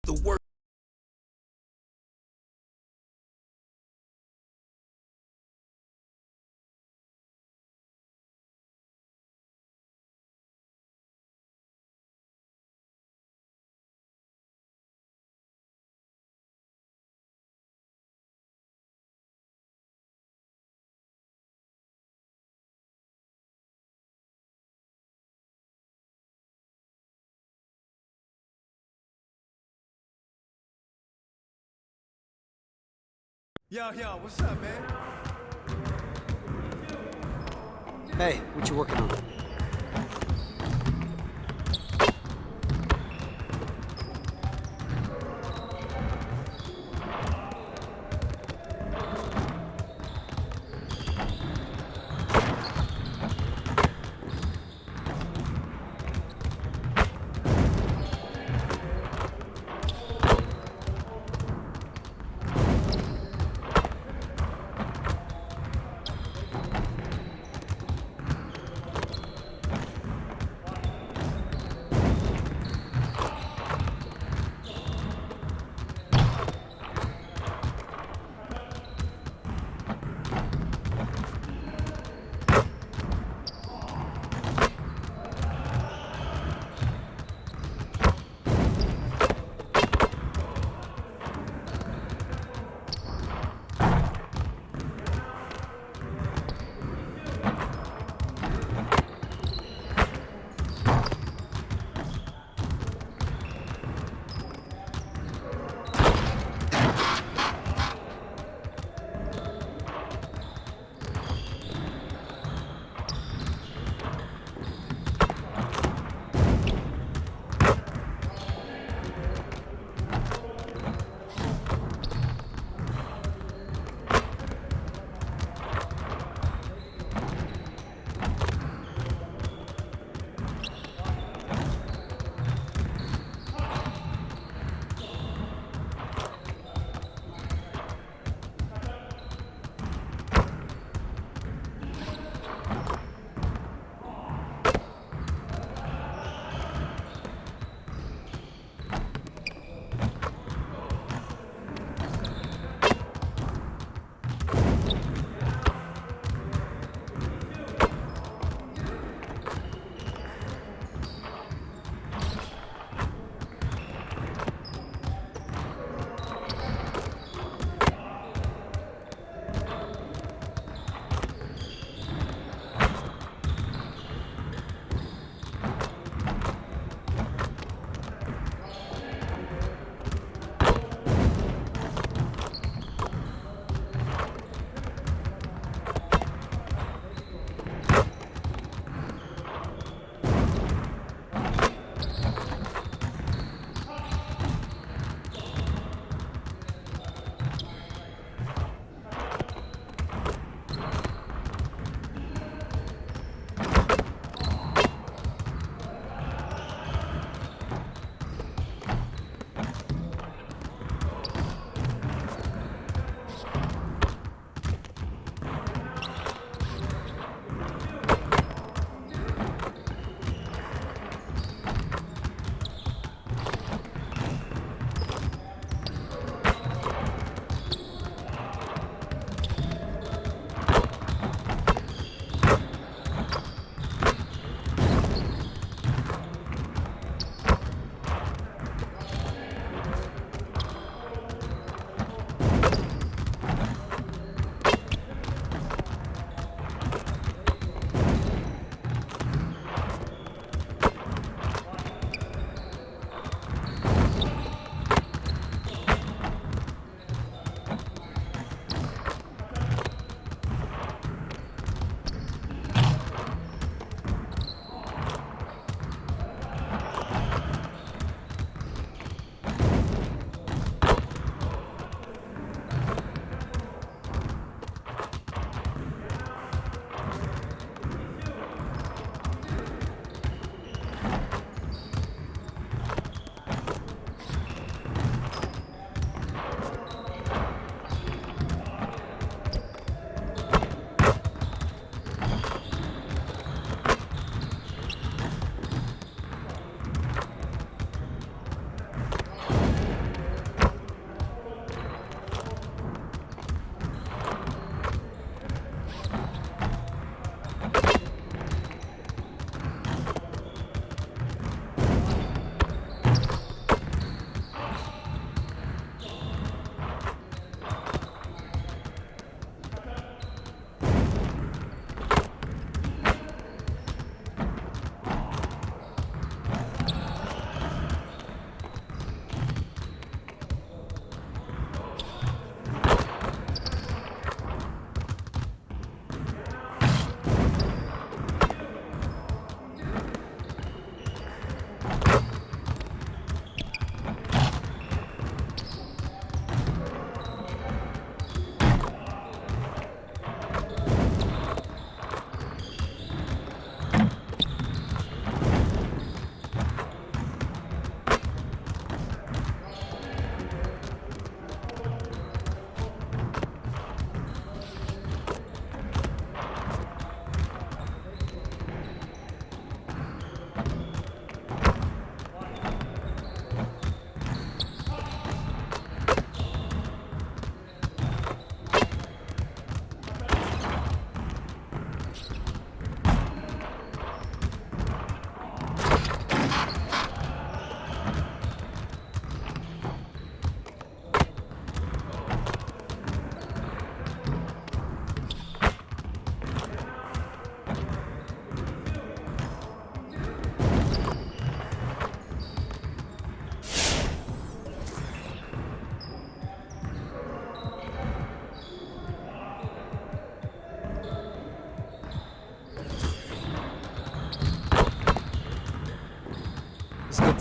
The work. Yo, what's up, man? Hey, what you working on?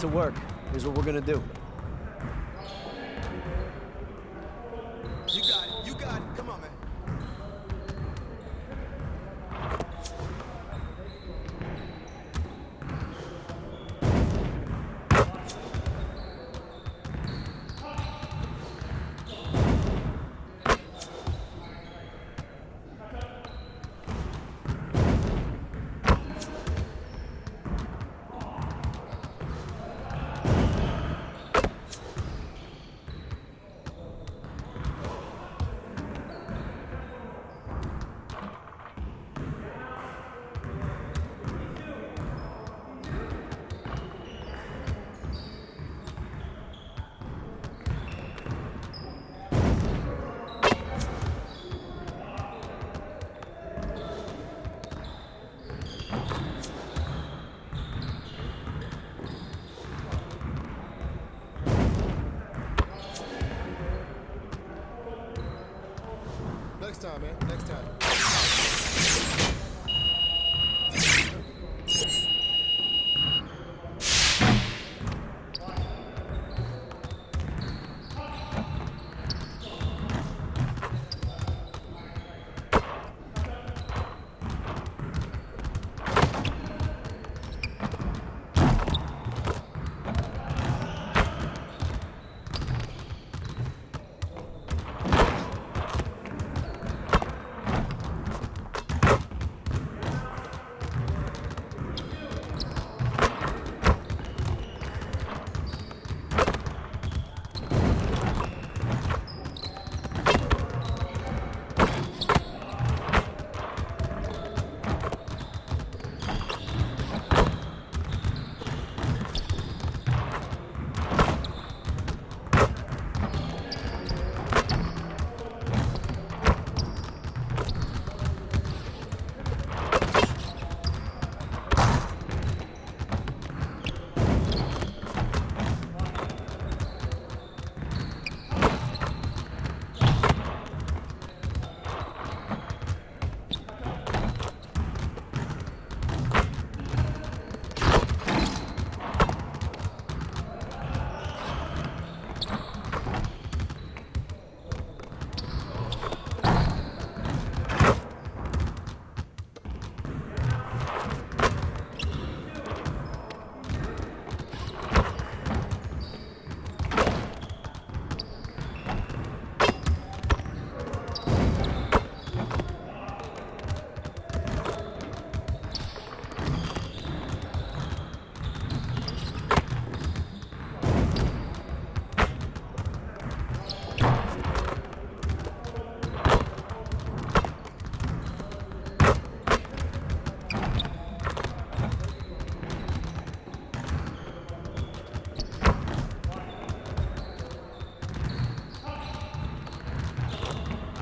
to work. Here's what we're gonna do. You got it. You got it. Come on, man. Next time, man. Next time.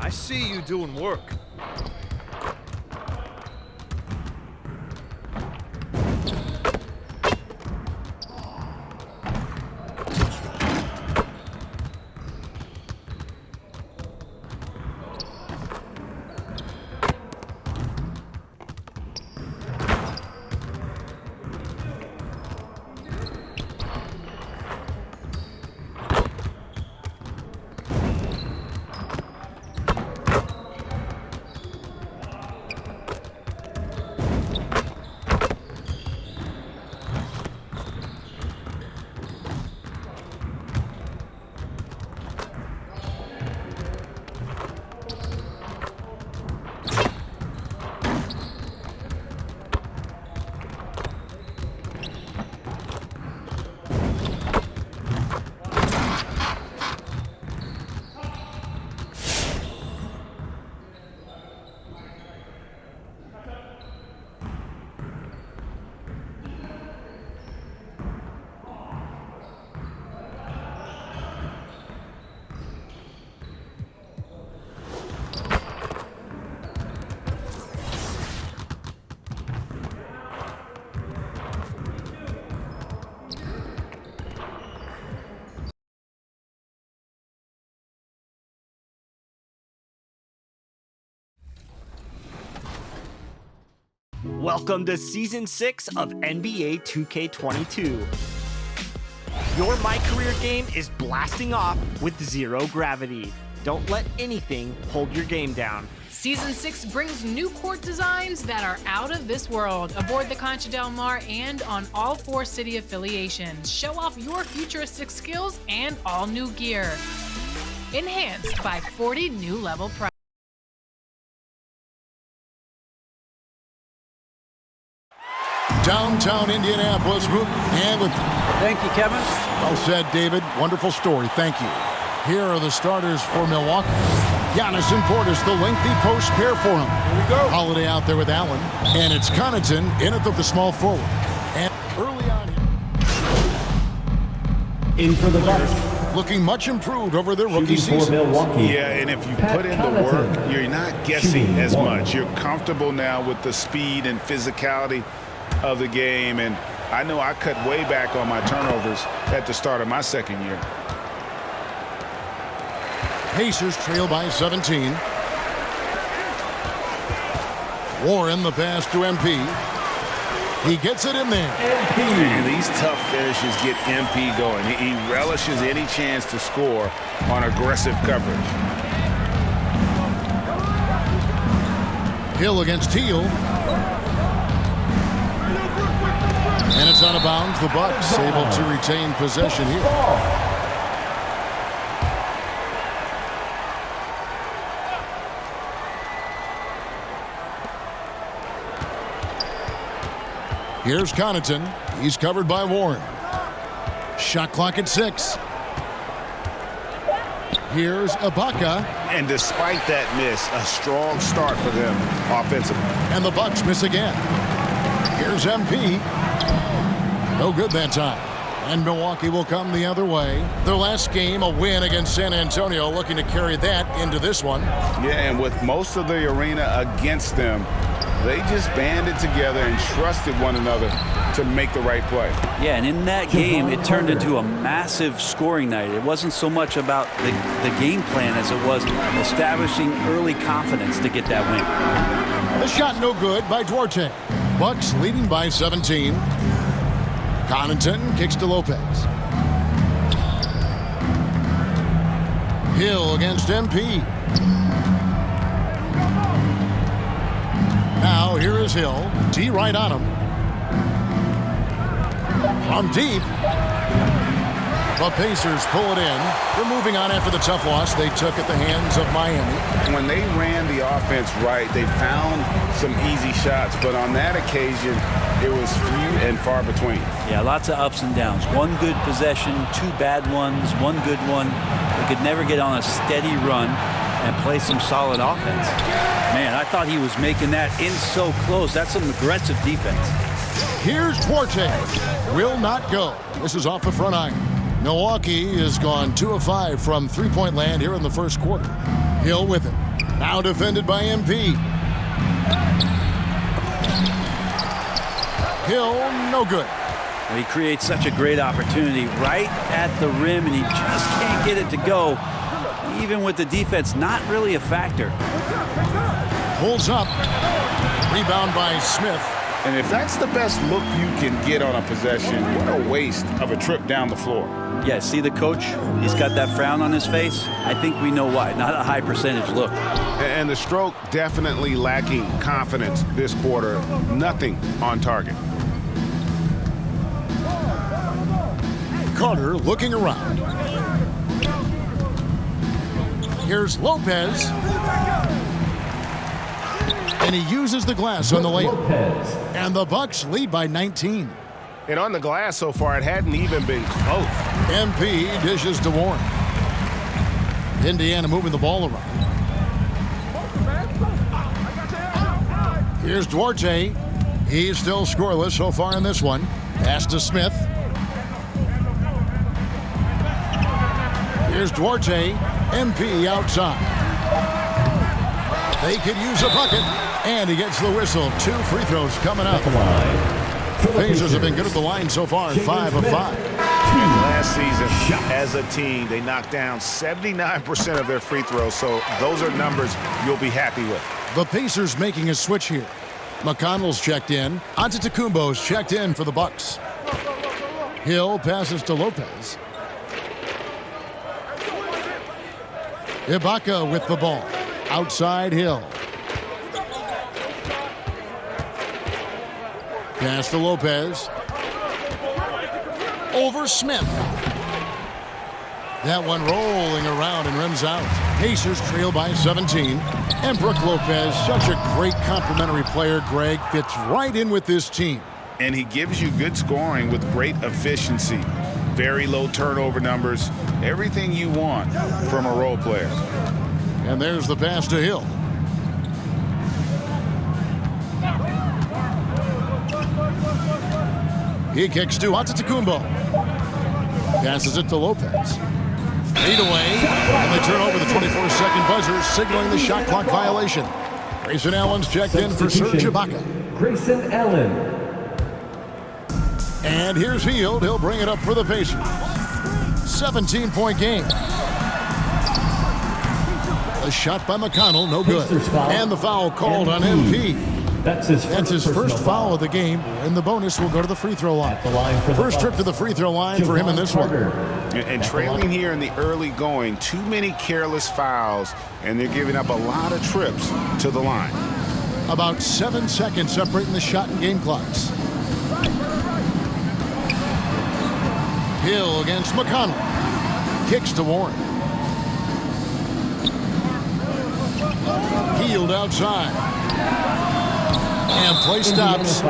I see you doing work. Welcome to Season 6 of NBA 2K22. Your My Career game is blasting off with zero gravity. Don't let anything hold your game down. Season 6 brings new court designs that are out of this world aboard the Concha Del Mar and on all 4 city affiliations. Show off your futuristic skills and all new gear. Enhanced by 40 new level prizes. Downtown Indianapolis, and with Thank you, Kevin. well said, David. Wonderful story. Thank you. Here are the starters for Milwaukee. Giannis and Portis, the lengthy post pair for him. Here we go. Holiday out there with Allen, and it's Connaughton in at the small forward. And early on, In for the Bucks. looking much improved over their rookie Shooting for season. Milwaukee. Yeah, and if you put in the work, you're not guessing as much. You're comfortable now with the speed and physicality of the game, and I know I cut way back on my turnovers at the start of my second year. Pacers trail by 17. Warren the pass to MP. He gets it in there. And these tough finishes get MP going. He relishes any chance to score on aggressive coverage. Hill against Teal. And it's out of bounds. The Bucks able to retain possession here. Here's Connaughton. He's covered by Warren. Shot clock at 6. Here's Ibaka. And despite that miss, a strong start for them offensively. And the Bucks miss again. Here's MP. No good that time. And Milwaukee will come the other way. Their last game, a win against San Antonio, looking to carry that into this one. Yeah, and with most of the arena against them, they just banded together and trusted one another to make the right play. Yeah, and in that game, it turned into a massive scoring night. It wasn't so much about the game plan as it was establishing early confidence to get that win. The shot no good by Duarte. Bucks leading by 17. Connaughton kicks to Lopez. Hill against MP. Now here is Hill. D right on him. From deep. The Pacers pull it in. They're moving on after the tough loss they took at the hands of Miami. When they ran the offense right, they found some easy shots, but on that occasion, it was few and far between. Yeah, lots of ups and downs. One good possession, 2 bad ones, 1 good one. They could never get on a steady run and play some solid offense. Man, I thought he was making that in so close. That's some aggressive defense. Here's Duarte. Will not go. This is off the front iron. Milwaukee has gone 2 of 5 from three-point land here in the first quarter. Hill with it. Now defended by MP. Hill, no good. Well, he creates such a great opportunity right at the rim, and he just can't get it to go. Even with the defense not really a factor. Pulls up. Rebound by Smith. And if that's the best look you can get on a possession, what a waste of a trip down the floor. Yeah, see the coach? He's got that frown on his face. I think we know why. Not a high percentage look. And the stroke definitely lacking confidence this quarter. Nothing on target. Carter looking around. Here's Lopez. And he uses the glass on the layup. And the Bucks lead by 19. And on the glass so far, it hadn't even been close. MP dishes to Warren. Indiana moving the ball around. Here's Duarte. He's still scoreless so far in this one. Pass to Smith. Here's Duarte. MP outside. They could use a bucket. And he gets the whistle. 2 free throws coming up. The Pacers have been good at the line so far, 5 of 5. And last season, as a team, they knocked down 79% of their free throws, so those are numbers you'll be happy with. The Pacers making a switch here. McConnell's checked in. Antetokounmpo's checked in for the Bucks. Hill passes to Lopez. Ibaka with the ball. Outside Hill. Pass to Lopez. Over Smith. That one rolling around and rims out. Pacers trail by 17. And Brook Lopez, such a great complimentary player, Greg, fits right in with this team. And he gives you good scoring with great efficiency. Very low turnover numbers. Everything you want from a role player. And there's the pass to Hill. He kicks to Antetokounmpo. Passes it to Lopez. Fade away. And they turn over the 24-second buzzer, signaling the shot clock violation. Grayson Allen's checked in for Serge Ibaka. Grayson Allen. And here's Hield. He'll bring it up for the Pacers. 17-point game. A shot by McConnell, no good. And the foul called on MP. That's his first foul of the game, and the bonus will go to the free throw line. First trip to the free throw line for him in this one. And trailing here in the early going, too many careless fouls, and they're giving up a lot of trips to the line. About 7 seconds separating the shot and game clocks. Hill against McConnell. Kicks to Warren. Hield outside. And play stops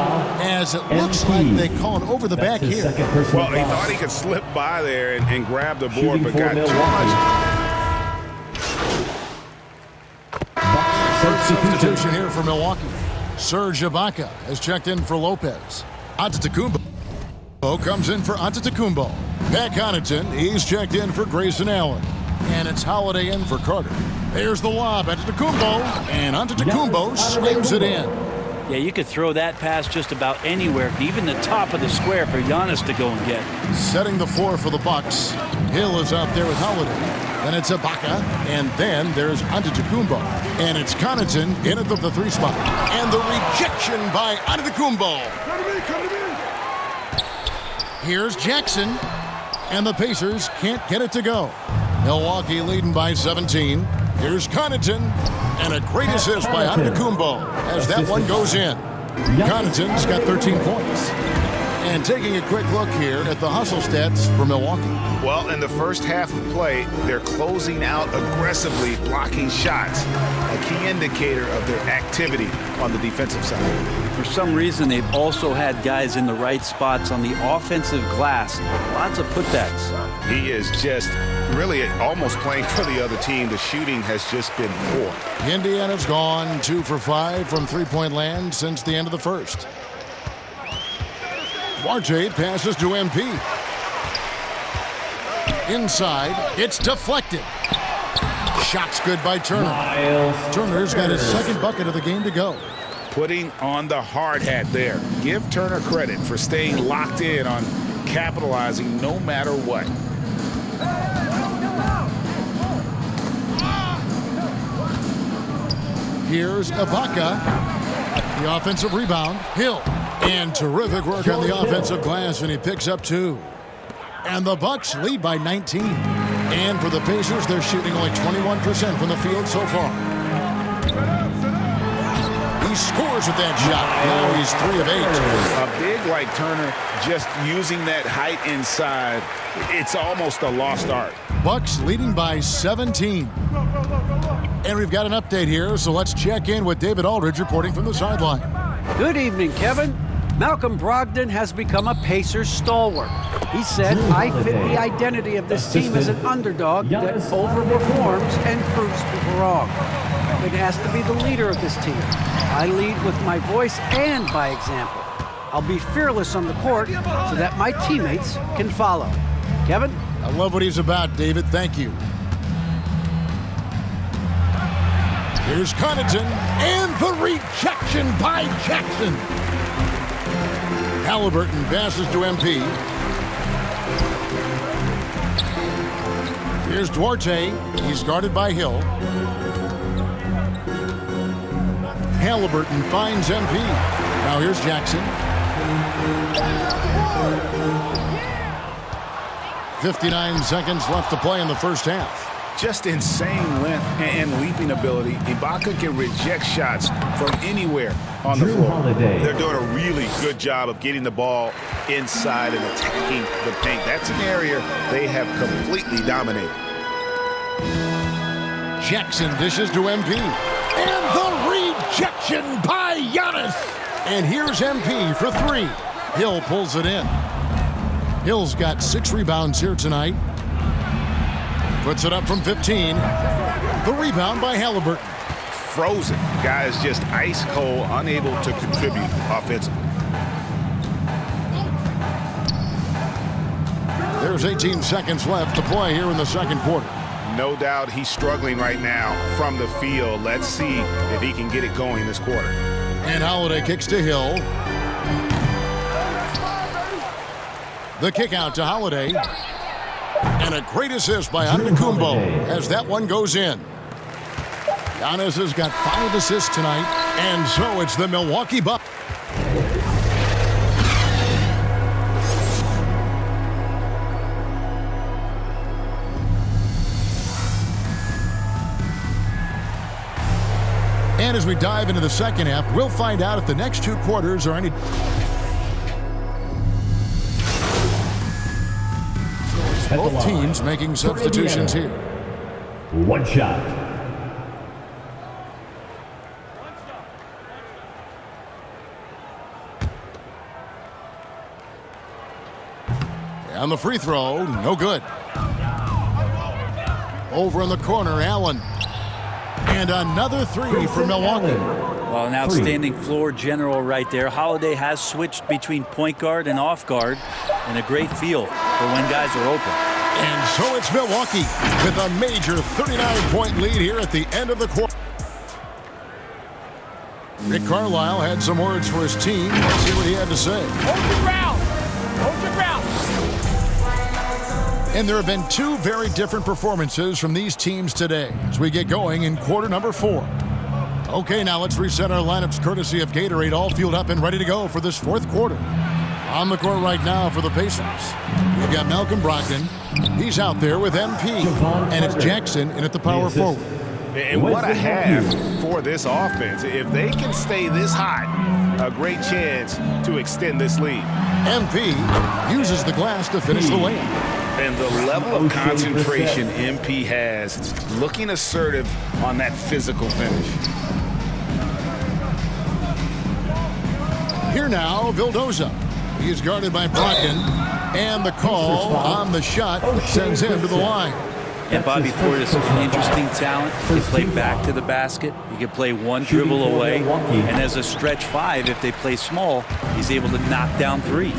as it looks like they call it over the back here. Well, he thought he could slip by there and grab the board, but got too much. First substitution here for Milwaukee. Serge Ibaka has checked in for Lopez. Antetokounmpo comes in for Antetokounmpo. Pat Connaughton, he's checked in for Grayson Allen. And it's Holiday in for Carter. There's the lob, Antetokounmpo, and Antetokounmpo slams it in. Yeah, you could throw that pass just about anywhere, even the top of the square for Giannis to go and get. Setting the floor for the Bucks. Hill is out there with Holiday. Then it's Ibaka, and then there's Antetokounmpo. And it's Connaughton in at the three spot. And the rejection by Antetokounmpo. Here's Jackson, and the Pacers can't get it to go. Milwaukee leading by 17. Here's Connaughton, and a great assist by Antetokounmpo as that one goes in. Connaughton's got 13 points. And taking a quick look here at the hustle stats for Milwaukee. Well, in the first half of play, they're closing out aggressively, blocking shots, a key indicator of their activity on the defensive side. For some reason, they've also had guys in the right spots on the offensive glass. Lots of putbacks. He is just really almost playing for the other team. The shooting has just been poor. Indiana's gone 2 for 5 from three-point land since the end of the first. Duarte passes to MP. Inside, it's deflected. Shot's good by Turner. Turner's got his second bucket of the game to go. Putting on the hard hat there. Give Turner credit for staying locked in on capitalizing no matter what. Here's Ibaka. The offensive rebound. Hill. And terrific work on the offensive glass, and he picks up 2. And the Bucks lead by 19. And for the Pacers, they're shooting only 21% from the field so far. He scores with that shot. Now he's 3 of 8. A big like Turner, just using that height inside, it's almost a lost art. Bucks leading by 17. And we've got an update here, so let's check in with David Aldridge reporting from the sideline. Good evening, Kevin. Malcolm Brogdon has become a Pacers stalwart. He said, I fit the identity of this team as an underdog that overperforms and proves people wrong. I've been asked to be the leader of this team. I lead with my voice and by example. I'll be fearless on the court so that my teammates can follow. Kevin? I love what he's about, David. Thank you. Here's Connaughton, and the rejection by Jackson. Halliburton passes to MP. Here's Duarte. He's guarded by Hill. Halliburton finds MP. Now here's Jackson. 59 seconds left to play in the first half. Just insane length and leaping ability. Ibaka can reject shots from anywhere on the floor. They're doing a really good job of getting the ball inside and attacking the paint. That's an area they have completely dominated. Jackson dishes to MP. And the rejection by Giannis. And here's MP for three. Hill pulls it in. Hill's got 6 rebounds here tonight. Puts it up from 15. The rebound by Halliburton. Frozen. Guys just ice cold, unable to contribute offensively. There's 18 seconds left to play here in the second quarter. No doubt he's struggling right now from the field. Let's see if he can get it going this quarter. And Holiday kicks to Hill. The kick out to Holiday. And a great assist by Antetokounmpo as that one goes in. Giannis has got 5 assists tonight, and so it's the Milwaukee Bucks. And as we dive into the second half, we'll find out if the next 2 quarters are any... Both teams making substitutions here. One shot. On the free throw, no good. Over in the corner, Allen. And another 3 for Milwaukee. Well, an outstanding floor general right there. Holiday has switched between point guard and off guard, and a great feel for when guys are open. And so it's Milwaukee with a major 39-point lead here at the end of the quarter. Rick Carlisle had some words for his team. Let's see what he had to say. Hold your ground. Hold your ground. And there have been 2 very different performances from these teams today as we get going in quarter number 4. Okay, now let's reset our lineups courtesy of Gatorade, all fueled up and ready to go for this 4th quarter. On the court right now for the Pacers, we've got Malcolm Brogdon. He's out there with MP. And it's Jackson in at the power forward. And what a half for this offense. If they can stay this hot, a great chance to extend this lead. MP uses the glass to finish the layup. And the level of concentration MP has, looking assertive on that physical finish. Here now, Vildoza. He is guarded by Brogdon. And the call on the shot sends him to the line. And Bobby Portis is an interesting talent. He can play back to the basket. He can play one dribble away. And as a stretch 5, if they play small, he's able to knock down 3s.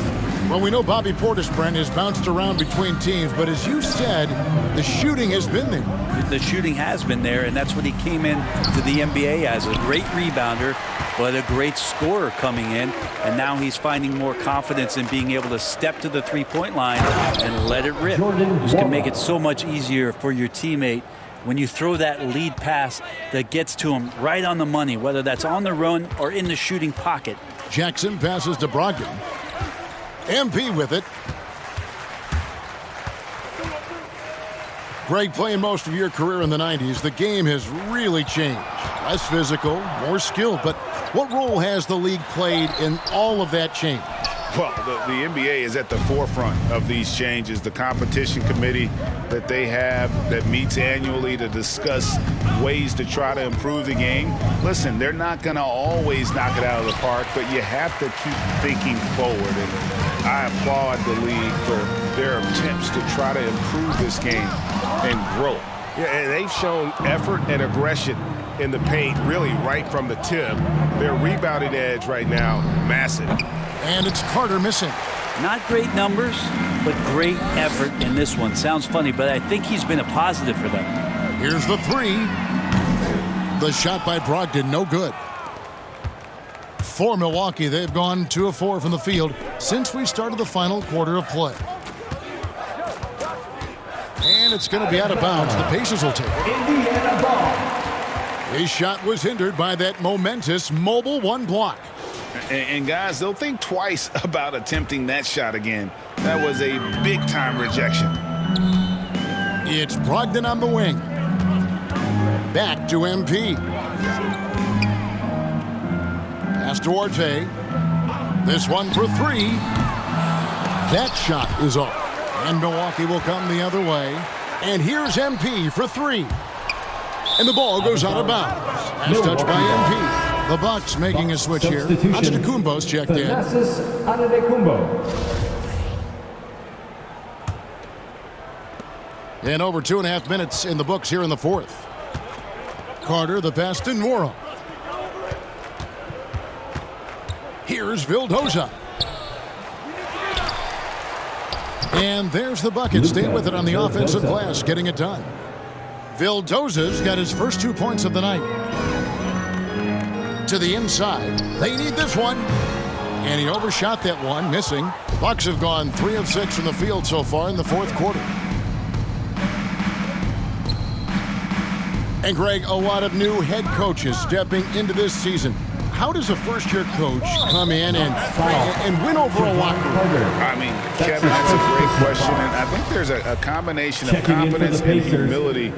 Well, we know Bobby Portis, Brent, has bounced around between teams, but as you said, the shooting has been there. The shooting has been there, and that's what he came in to the NBA as, a great rebounder, but a great scorer coming in. And now he's finding more confidence in being able to step to the three-point line and let it rip. This can make it so much easier for your teammate when you throw that lead pass that gets to him right on the money, whether that's on the run or in the shooting pocket. Jackson passes to Brogdon. MP with it. Greg, playing most of your career in the 90s, the game has really changed. Less physical, more skilled, but what role has the league played in all of that change? Well, the NBA is at the forefront of these changes. The competition committee that they have that meets annually to discuss ways to try to improve the game. Listen, they're not going to always knock it out of the park, but you have to keep thinking forward. And I applaud the league for their attempts to try to improve this game and grow. Yeah, and they've shown effort and aggression in the paint really right from the tip. Their rebounding edge right now, massive. And it's Carter missing. Not great numbers, but great effort in this one. Sounds funny, but I think he's been a positive for them. Here's the 3. The shot by Brogdon, no good. For Milwaukee, they've gone 2 of 4 from the field since we started the final quarter of play. And it's going to be out of bounds. The Pacers will take it. Indiana ball. His shot was hindered by that momentous mobile 1 block. And guys, they'll think twice about attempting that shot again. That was a big-time rejection. It's Brogdon on the wing. Back to MP. Pass to Orte. This one for three. That shot is off. And Milwaukee will come the other way. And here's MP for three. And the ball goes out of bounds. Pass touch by MP. The Bucks making a switch here. Antetokounmpo's checked in. And over 2.5 minutes in the books here in the fourth. Carter, the pass to Nwora. Here's Vildoza. And there's the bucket. Stay with it on the offensive glass, getting it done. Vildoza's got his first 2 points of the night. To the inside. They need this one. And he overshot that one, missing. Bucks have gone 3 of 6 from the field so far in the fourth quarter. And Greg, a lot of new head coaches stepping into this season. How does a first-year coach come in and win over a locker room? I mean, Kevin, that's a great question. And I think there's a combination of confidence and humility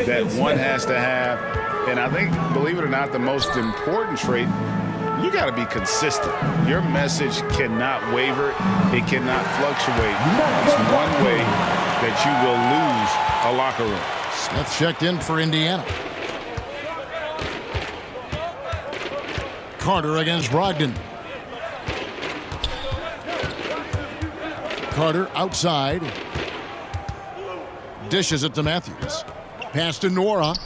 that one has to have. And I think, believe it or not, the most important trait, you got to be consistent. Your message cannot waver. It cannot fluctuate. It's one way that you will lose a locker room. Smith checked in for Indiana. Carter against Brogdon. Carter outside. Dishes it to Matthews. Pass to Nwora.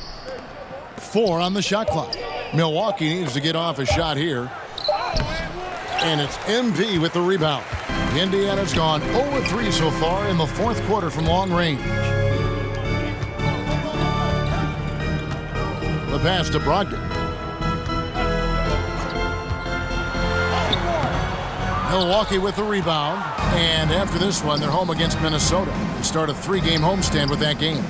4 on the shot clock. Milwaukee needs to get off a shot here. And it's MV with the rebound. Indiana's gone 0-3 so far in the fourth quarter from long range. The pass to Brogdon. Milwaukee with the rebound. And after this one, they're home against Minnesota. They start a 3-game homestand with that game.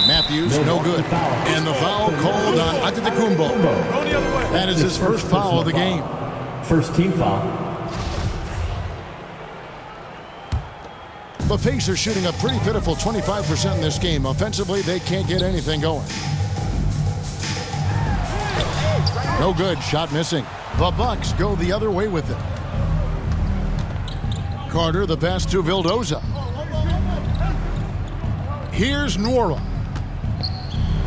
Matthews, no good. And the foul called on Antetokounmpo. That is his first foul of the game. First team foul. The Pacers shooting a pretty pitiful 25% in this game. Offensively, they can't get anything going. No good. Shot missing. The Bucks go the other way with it. Carter, the pass to Vildoza. Here's Nwora.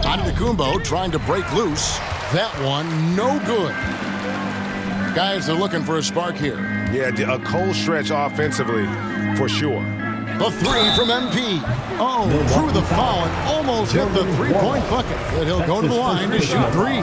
Antetokounmpo trying to break loose. That one, no good. Guys are looking for a spark here. Yeah, a cold stretch offensively, for sure. The 3 from MP. Oh, threw the foul and almost hit the 3-point bucket. But he'll go to the line to shoot 3.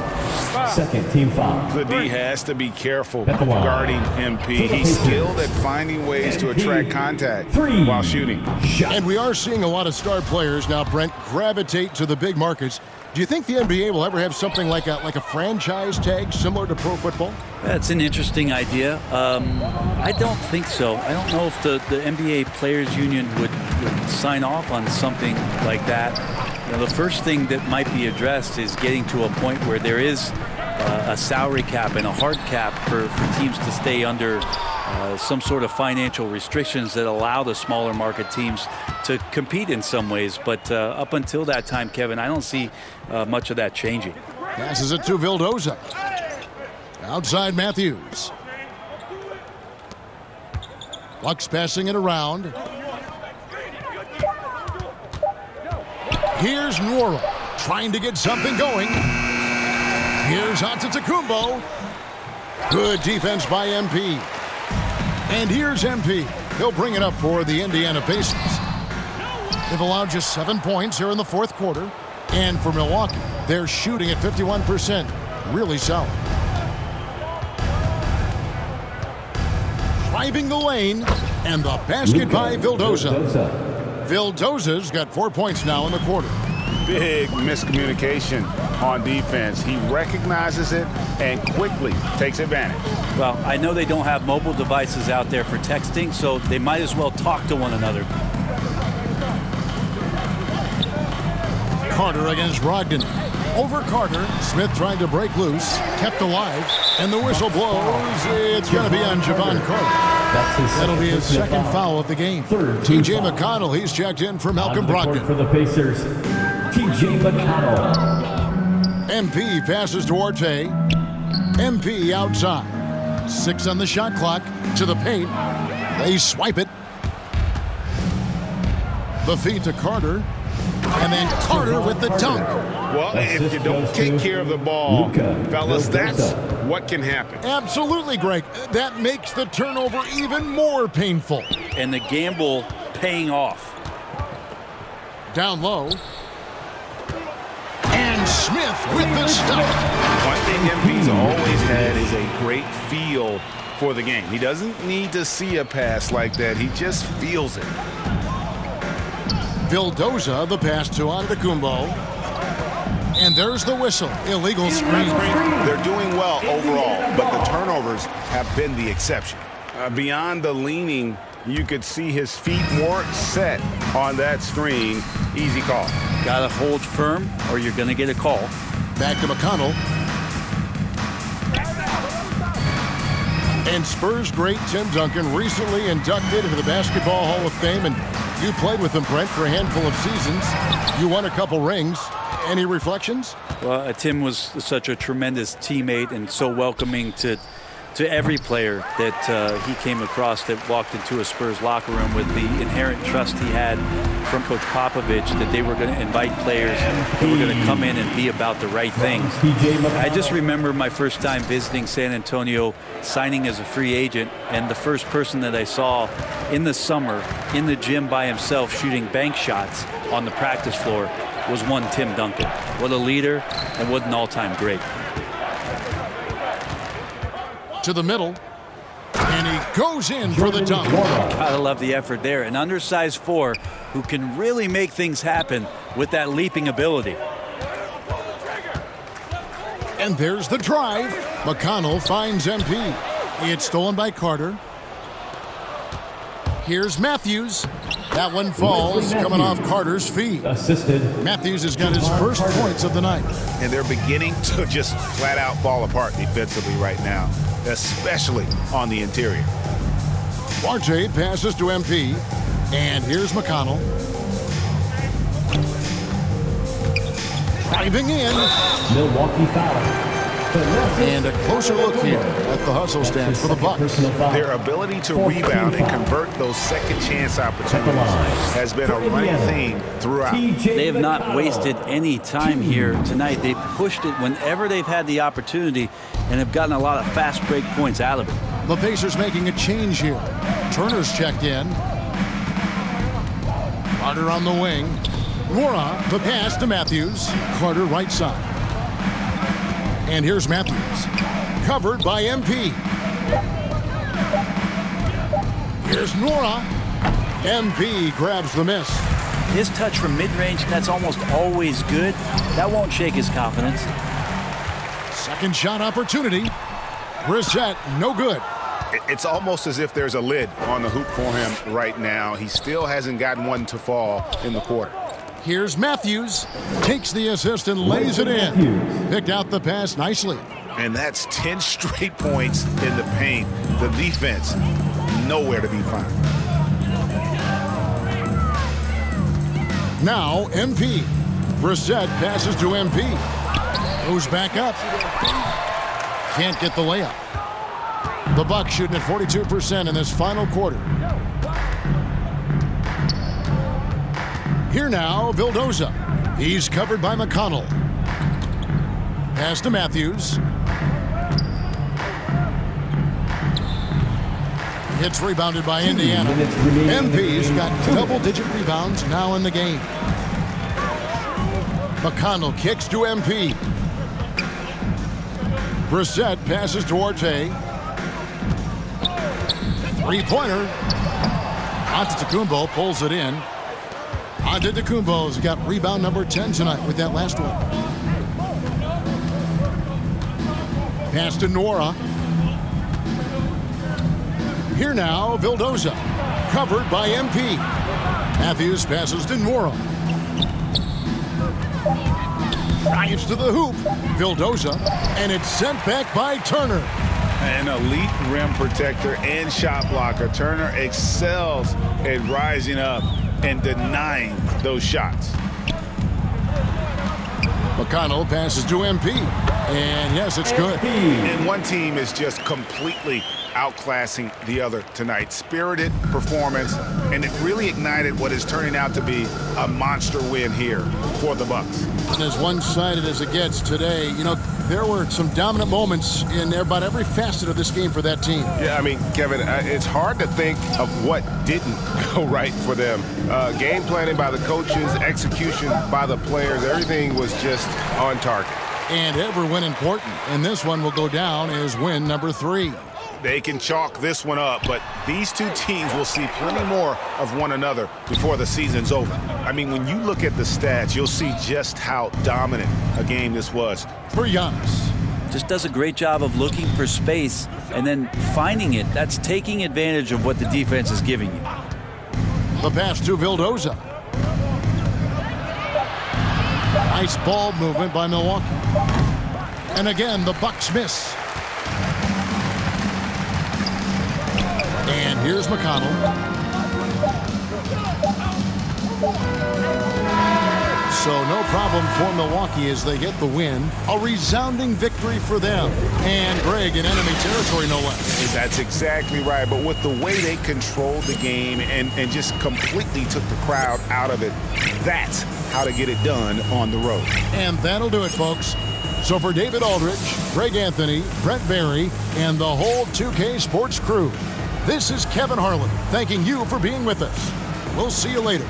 Second team foul. The D has to be careful guarding MP. He's skilled at finding ways to attract contact while shooting. And we are seeing a lot of star players now, Brent, gravitate to the big markets. Do you think the NBA will ever have something like a franchise tag similar to pro football? That's an interesting idea. I don't think so. I don't know if the NBA Players Union would sign off on something like that. You know, the first thing that might be addressed is getting to a point where there is a salary cap and a hard cap for teams to stay under some sort of financial restrictions that allow the smaller market teams to compete in some ways. But up until that time, Kevin, I don't see much of that changing. Passes it to Vildoza. Outside Matthews. Bucks passing it around. Here's Nwora trying to get something going. Here's Antetokounmpo. Good defense by MP. And here's MP. He'll bring it up for the Indiana Pacers. They've allowed just 7 points here in the fourth quarter. And for Milwaukee, they're shooting at 51%. Really solid. Driving the lane. And the basket by Vildoza. Vildoza's got 4 points now in the quarter. Big miscommunication on defense. He recognizes it and quickly takes advantage. Well, I know they don't have mobile devices out there for texting, so they might as well talk to one another. Carter against Brogdon. Over Carter. Smith trying to break loose. Kept alive. And the whistle blows. It's going to be on Javon Carter. That'll be his second foul of the game. T.J. McConnell, he's checked in for Malcolm Brogdon. For the Pacers, T.J. McConnell. MP passes to Orte. MP outside. 6 on the shot clock. To the paint. They swipe it. The feed to Carter. And then Carter with the dunk. Well, if you don't take care of the ball, fellas, that's what can happen. Absolutely, Greg. That makes the turnover even more painful. And the gamble paying off. Down low. And Smith with the stop. One thing MP's always had is a great feel for the game. He doesn't need to see a pass like that. He just feels it. Vildoza, the pass to Antetokounmpo. And there's the whistle. Illegal screen. They're doing well overall, but the turnovers have been the exception. Beyond the leaning, you could see his feet more set on that screen. Easy call. Got to hold firm or you're going to get a call. Back to McConnell. And Spurs great Tim Duncan recently inducted into the Basketball Hall of Fame, and you played with him, Brent, for a handful of seasons. You won a couple rings. Any reflections? Well, Tim was such a tremendous teammate and so welcoming to every player that he came across that walked into a Spurs locker room with the inherent trust he had from Coach Popovich that they were going to invite players who were going to come in and be about the right things. I just remember my first time visiting San Antonio, signing as a free agent, and the first person that I saw in the summer in the gym by himself shooting bank shots on the practice floor was one Tim Duncan. What a leader and what an all-time great. To the middle, and he goes in for the dunk. Gotta love the effort there. An undersized 4 who can really make things happen with that leaping ability. And there's the drive. McConnell finds MP. It's stolen by Carter. Here's Matthews. That one falls, coming off Carter's feet. Assisted. Matthews has got his first points of the night. And they're beginning to just flat out fall apart defensively right now, especially on the interior. RJ passes to MP. And here's McConnell. Driving in. Milwaukee foul. And a closer look here at the hustle stats for the Bucks. Their ability to rebound and convert those second chance opportunities has been a running theme throughout. They have not wasted any time here tonight. They've pushed it whenever they've had the opportunity and have gotten a lot of fast break points out of it. The Pacers making a change here. Turner's checked in. Carter on the wing. Nora, the pass to Matthews. Carter right side. And here's Matthews. Covered by MP. Here's Nora. MP grabs the miss. His touch from mid-range, that's almost always good. That won't shake his confidence. Second shot opportunity. Brissett, no good. It's almost as if there's a lid on the hoop for him right now. He still hasn't gotten one to fall in the quarter. Here's Matthews. Takes the assist and lays it in. Picked out the pass nicely. And that's 10 straight points in the paint. The defense, nowhere to be found. Now MP. Brissett passes to MP. Goes back up. Can't get the layup. The Bucks shooting at 42% in this final quarter. Here now, Vildoza. He's covered by McConnell. Pass to Matthews. It's rebounded by Indiana. MP's got double-digit rebounds now in the game. McConnell kicks to MP. Brissett passes to Orte. Three-pointer. Antetokounmpo pulls it in. Antetokounmpo's got rebound number 10 tonight with that last one. Pass to Nora. Here now, Vildoza. Covered by MP. Matthews passes to Nora. Drives to the hoop. Vildoza. And it's sent back by Turner. An elite rim protector and shot blocker. Turner excels at rising up and denying those shots. McConnell passes to MP. And yes, it's good. And one team is just completely outclassing the other tonight. Spirited performance, and it really ignited what is turning out to be a monster win here for the Bucks. And as one-sided as it gets today, you know, there were some dominant moments in about every facet of this game for that team. Yeah, I mean, Kevin, it's hard to think of what didn't go right for them. Game planning by the coaches, execution by the players, everything was just on target. And every win important, and this one will go down as win number 3. They can chalk this one up, but these two teams will see plenty more of one another before the season's over. I mean, when you look at the stats, you'll see just how dominant a game this was. For Giannis. Just does a great job of looking for space and then finding it. That's taking advantage of what the defense is giving you. The pass to Vildoza. Nice ball movement by Milwaukee. And again, the Bucks miss. And here's McConnell. So no problem for Milwaukee as they get the win. A resounding victory for them. And Greg in enemy territory, no less. That's exactly right. But with the way they controlled the game and just completely took the crowd out of it, that's how to get it done on the road. And that'll do it, folks. So for David Aldridge, Greg Anthony, Brent Barry, and the whole 2K Sports crew, this is Kevin Harlan thanking you for being with us. We'll see you later.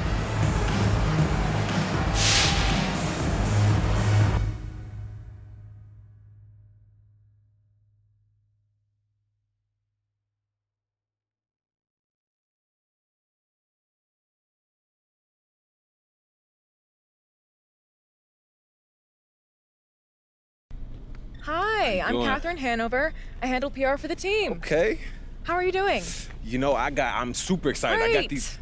Hi, I'm Catherine Hanover. I handle PR for the team. Okay. How are you doing? You know, I'm super excited. Great. I got these.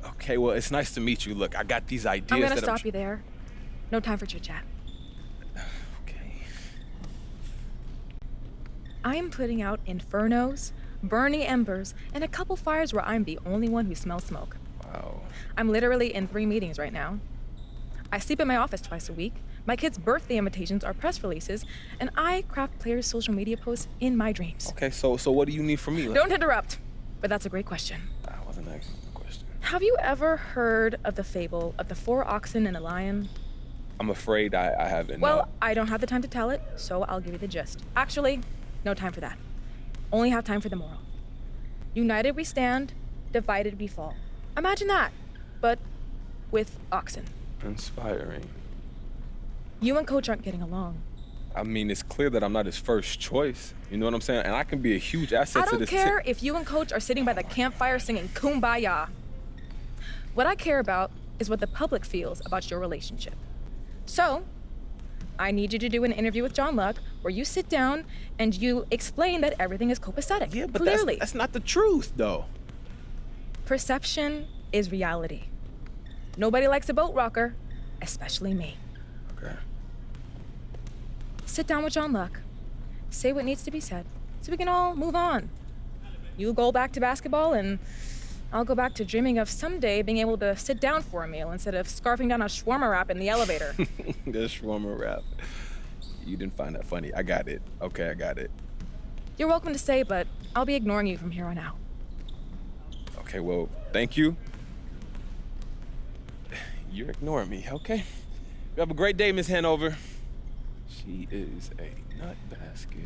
Okay, well, it's nice to meet you. Look, I got these ideas. I'm gonna stop you there. No time for chit chat. Okay. I am putting out infernos, burning embers, and a couple fires where I'm the only one who smells smoke. Wow. I'm literally in 3 meetings right now. I sleep in my office twice a week. My kids' birthday invitations are press releases, and I craft players' social media posts in my dreams. Okay, so what do you need from me? Don't interrupt, but that's a great question. I wasn't asking a question. Have you ever heard of the fable of the 4 oxen and a lion? I'm afraid I haven't. Well, I don't have the time to tell it, so I'll give you the gist. Actually, no time for that. Only have time for the moral. United we stand, divided we fall. Imagine that, but with oxen. Inspiring. You and Coach aren't getting along. I mean, it's clear that I'm not his first choice. You know what I'm saying? And I can be a huge asset to this team. I don't care if you and Coach are sitting by the campfire singing Kumbaya. What I care about is what the public feels about your relationship. So, I need you to do an interview with John Luck where you sit down and you explain that everything is copacetic. Yeah, but clearly. That's not the truth, though. Perception is reality. Nobody likes a boat rocker, especially me. Okay. Sit down with John Luck. Say what needs to be said so we can all move on. You go back to basketball and I'll go back to dreaming of someday being able to sit down for a meal instead of scarfing down a shawarma wrap in the elevator. The shawarma wrap. You didn't find that funny. I got it. Okay, I got it. You're welcome to stay, but I'll be ignoring you from here on out. Okay, well, thank you. You're ignoring me, okay? You have a great day, Miss Hanover. She is a nut basket.